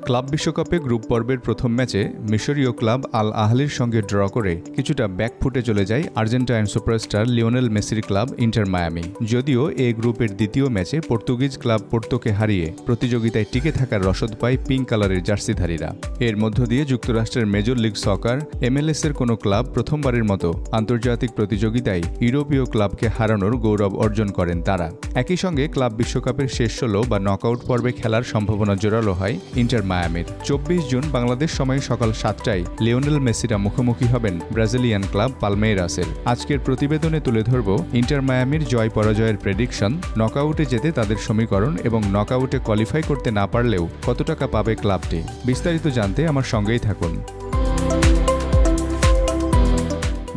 Club বিশ্বকাপে group পর্বের প্রথম ম্যাচে মিশরীয় ক্লাব আল আহলির সঙ্গে ড্র করে কিছুটা ব্যাকফুটে চলে যায় আর্জেন্টাইন সুপারস্টার লিওনেল মেসির ক্লাব ইন্টার মায়ামি। যদিও এই গ্রুপের দ্বিতীয় ম্যাচে পর্তুগিজ ক্লাব পোর্তোকে হারিয়ে প্রতিযোগিতায় টিকে থাকার রসদ পায় পিঙ্ক কালারের জার্সিধারীরা। এর মধ্য দিয়ে যুক্তরাষ্ট্রের মেজর লিগ সকার MLS-এর কোনো ক্লাব প্রথমবারের মতো আন্তর্জাতিক প্রতিযোগিতায় ইউরোপীয় ক্লাবকে হারানোর গৌরব অর্জন করেন তারা। একই সঙ্গে ক্লাব বিশ্বকাপের শেষ 16 বা নকআউট পর্বে খেলার সম্ভাবনা জোরালো হয় ইন্টার মায়ামির। 24 জুন বাংলাদেশ সময় সকাল 7টায় লিওনেল মেসিরা মুখোমুখি হবেন ব্রাজিলিয়ান ক্লাব পালমেইরাসের। আজকের প্রতিবেদনে তুলে ধরব ইন্টার মায়ামির জয় পরাজয়ের প্রেডিকশন, নকআউটে যেতে তাদের সমীকরণ এবং নকআউটে কোয়ালিফাই করতে না পারলেও কত টাকা পাবে ক্লাবটি। বিস্তারিত জানতে আমার সঙ্গেই থাকুন।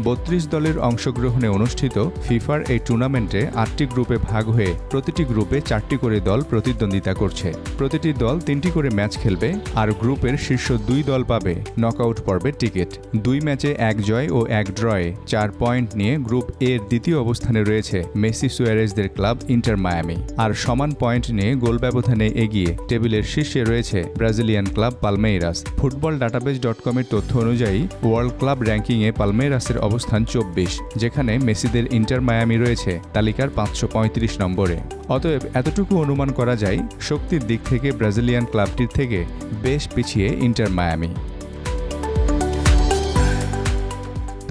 32 দলের অংশগ্রহণে অনুষ্ঠিত ফিফার এই টুর্নামেন্টে 8টি গ্রুপে ভাগ হয়ে প্রতিটি গ্রুপে 4টি করে দল প্রতিদ্বন্দ্বিতা করছে। প্রতিটি দল 3টি করে ম্যাচ খেলবে আর গ্রুপের শীর্ষ 2 দল পাবে নকআউট পর্বের টিকিট। 2 ম্যাচে 1 জয় ও 1 ড্রয়ে 4 পয়েন্ট নিয়ে গ্রুপ এর দ্বিতীয় অবস্থানে রয়েছে মেসি সুয়ারেজদের ক্লাব ইন্টার মায়ামি। আর সমান পয়েন্ট নিয়ে গোল ব্যবধানে এগিয়ে টেবিলের শীর্ষে রয়েছে ব্রাজিলিয়ান ক্লাব পালমেইরাস। ফুটবল ডাটাবেজ.com-এর তথ্য অনুযায়ী ওয়ার্ল্ড ক্লাব র্যাঙ্কিংয়ে পালমেইরাসের অবস্থান 24, যেখানে মেসিদের ইন্টার মায়ামি রয়েছে তালিকার 535 নম্বরে। অতএব এতটুকু অনুমান করা যায় শক্তির দিক থেকে ব্রাজিলিয়ান ক্লাবটির থেকে বেশ পিছিয়ে ইন্টার মায়ামি।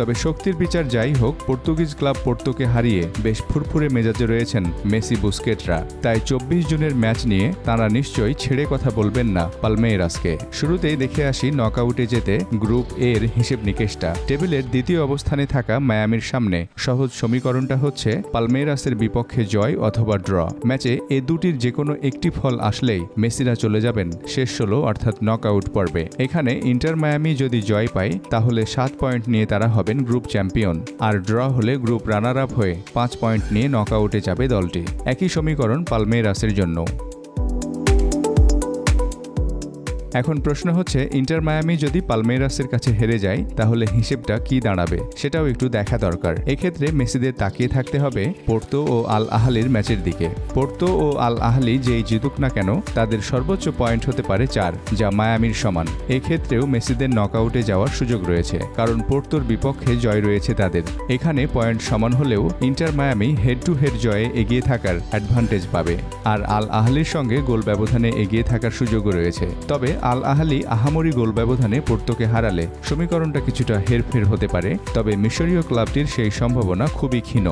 তবে শক্তির বিচার যাই হোক, পর্তুগিজ ক্লাব পোর্তোকে হারিয়ে বেশ ফুরফুরে মেজাজে রয়েছেন মেসি বুস্কেটরা। তাই 24 জুনের ম্যাচ নিয়ে তাঁরা নিশ্চয়ই ছেড়ে কথা বলবেন না পালমেইরাসকে। শুরুতেই দেখে আসি নকআউটে যেতে গ্রুপ এর হিসেব নিকেশটা। টেবিলের দ্বিতীয় অবস্থানে থাকা মায়ামির সামনে সহজ সমীকরণটা হচ্ছে পালমেইরাসের বিপক্ষে জয় অথবা ড্র। ম্যাচে এ দুটির যে কোনো একটি ফল আসলেই মেসিরা চলে যাবেন শেষ 16 অর্থাৎ নকআউট পর্বে। এখানে ইন্টার মায়ামি যদি জয় পায় তাহলে 7 পয়েন্ট নিয়ে তারা হবে গ্রুপ চ্যাম্পিয়ন, আর ড্র হলে গ্রুপ রানার আপ হয়ে 5 পয়েন্ট নিয়ে নকআউটে যাবে দলটি। একই সমীকরণ পালমেইরাসের জন্য। এখন প্রশ্ন হচ্ছে ইন্টার মায়ামি যদি পালমেইরাসের কাছে হেরে যায় তাহলে হিসেবটা কি দাঁড়াবে সেটাও একটু দেখা দরকার। এক্ষেত্রে মেসিদের তাকিয়ে থাকতে হবে পোর্তো ও আল আহলির ম্যাচের দিকে। পোর্তো ও আল আহলি যেই জিতুক না কেন তাদের সর্বোচ্চ পয়েন্ট হতে পারে 4, যা মায়ামির সমান। এক্ষেত্রেও মেসিদের নকআউটে যাওয়ার সুযোগ রয়েছে, কারণ পোর্তোর বিপক্ষে জয় রয়েছে তাদের। এখানে পয়েন্ট সমান হলেও inter Miami head to head জয়ে এগিয়ে থাকার অ্যাডভান্টেজ পাবে, আর আল আহলির সঙ্গে গোল ব্যবধানে এগিয়ে থাকার সুযোগও রয়েছে। তবে আল আহলি আহামরি গোল ব্যবধানে পোর্তোকে হারালে সমীকরণটা কিছুটা হেরফের হতে পারে, তবে মিশরীয় ক্লাবটির সেই সম্ভাবনা খুবই ক্ষীণ।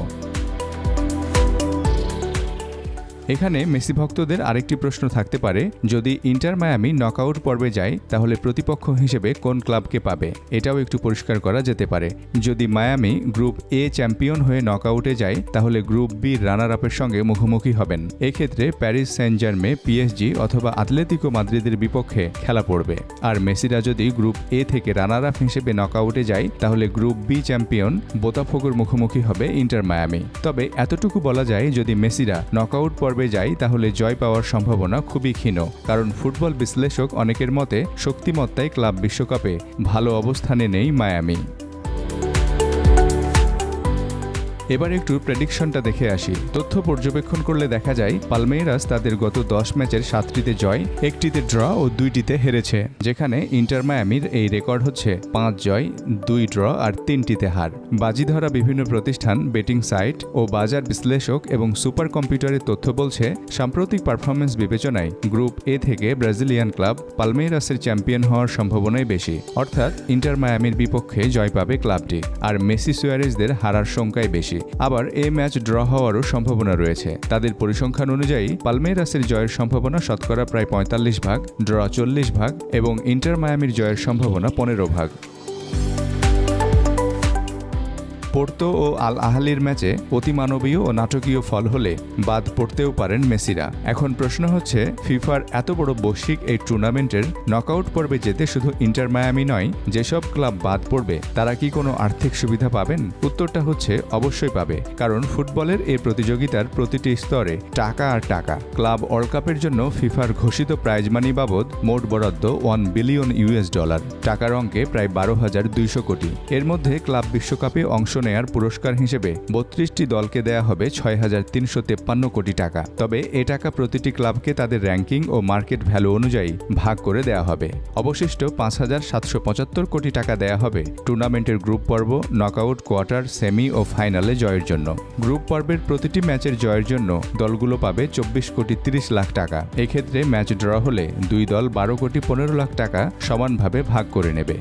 এখানে মেসি ভক্তদের আরেকটি প্রশ্ন থাকতে পারে, যদি ইন্টার মায়ামি নকআউট পর্বে যায় তাহলে প্রতিপক্ষ হিসেবে কোন ক্লাবকে পাবে, এটাও একটু পরিষ্কার করা যেতে পারে। যদি মায়ামি গ্রুপ এ চ্যাম্পিয়ন হয়ে নকআউটে যায় তাহলে গ্রুপ বি রানার আপের সঙ্গে মুখোমুখি হবেন। এক্ষেত্রে প্যারিস সেন্ট জার্মে, PSG অথবা আতলেতিকো মাদ্রিদের বিপক্ষে খেলা পড়বে। আর মেসিরা যদি গ্রুপ এ থেকে রানার আপ হিসেবে নকআউটে যায় তাহলে গ্রুপ বি চ্যাম্পিয়ন বোতাফোগোর মুখোমুখি হবে ইন্টার মায়ামি। তবে এতটুকু বলা যায়, যদি মেসিরা নকআউট যায় তাহলে জয় পাওয়ার সম্ভাবনা খুবই ক্ষীণ, কারণ ফুটবল বিশ্লেষক অনেকের মতে শক্তিমত্তায় ক্লাব বিশ্বকাপে ভালো অবস্থানে নেই মায়ামি। এবার একটু প্রেডিকশনটা দেখে আসি। তথ্য পর্যবেক্ষণ করলে দেখা যায় পালমেইরাস তাদের গত 10 ম্যাচের 7টিতে জয়, 1টিতে ড্র ও 2টিতে হেরেছে, যেখানে ইন্টার মায়ামির এই রেকর্ড হচ্ছে 5 জয়, 2 ড্র আর 3টিতে হার। বাজি ধরা বিভিন্ন প্রতিষ্ঠান, বেটিং সাইট ও বাজার বিশ্লেষক এবং সুপার কম্পিউটারের তথ্য বলছে সাম্প্রতিক পারফরমেন্স বিবেচনায় গ্রুপ এ থেকে ব্রাজিলিয়ান ক্লাব পালমেইরাসের চ্যাম্পিয়ন হওয়ার সম্ভাবনাই বেশি, অর্থাৎ ইন্টার মায়ামির বিপক্ষে জয় পাবে ক্লাবটি, আর মেসি সুয়ারেজদের হারার সংখ্যাই বেশি। আবার এই ম্যাচ ড্র হওয়ারও সম্ভাবনা রয়েছে। তাদের পরিসংখ্যান অনুযায়ী পালমেইরাসের জয়ের সম্ভাবনা শতকরা প্রায় 45 ভাগ, ড্র 40 ভাগ এবং ইন্টার মায়ামির জয়ের সম্ভাবনা 15 ভাগ। পোর্তো ও আল আহলির ম্যাচে অতিমানবীয় ও নাটকীয় ফল হলে বাদ পড়তেও পারেন মেসিরা। এখন প্রশ্ন হচ্ছে, ফিফার এত বড় বৈশ্বিক এই টুর্নামেন্টের নকআউট পর্বে যেতে শুধু ইন্টার মায়ামি নয়, যেসব ক্লাব বাদ পড়বে তারা কি কোনো আর্থিক সুবিধা পাবেন? উত্তরটা হচ্ছে অবশ্যই পাবে, কারণ ফুটবলের এই প্রতিযোগিতার প্রতিটি স্তরে টাকা আর টাকা। ক্লাব ওয়ার্ল্ড কাপের জন্য ফিফার ঘোষিত প্রাইজ মানি বাবদ মোট বরাদ্দ $1 বিলিয়ন, টাকার অঙ্কে প্রায় 12,200 কোটি। এর মধ্যে ক্লাব বিশ্বকাপে অংশ নেয়ার পুরস্কার হিসেবে 32টি দলকে দেয়া হবে 6,353 কোটি টাকা। তবে এ টাকা প্রতিটি ক্লাবকে তাদের র্যাঙ্কিং ও মার্কেট ভ্যালু অনুযায়ী ভাগ করে দেয়া হবে। অবশিষ্ট 5,775 কোটি টাকা দেয়া হবে টুর্নামেন্টের গ্রুপ পর্ব, নকআউট, কোয়ার্টার, সেমি ও ফাইনালে জয়ের জন্য। গ্রুপ পর্বের প্রতিটি ম্যাচের জয়ের জন্য দলগুলো পাবে 24 কোটি 30 লাখ টাকা। এক্ষেত্রে ম্যাচ ড্র হলে দুই দল 12 কোটি 15 লাখ টাকা সমানভাবে ভাগ করে নেবে।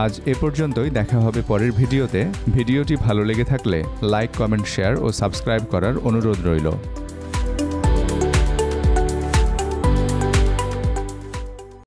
আজ এ পর্যন্তই, দেখা হবে পরের ভিডিওতে। ভিডিওটি ভালো লেগে থাকলে লাইক, কমেন্ট, শেয়ার ও সাবস্ক্রাইব করার অনুরোধ রইল।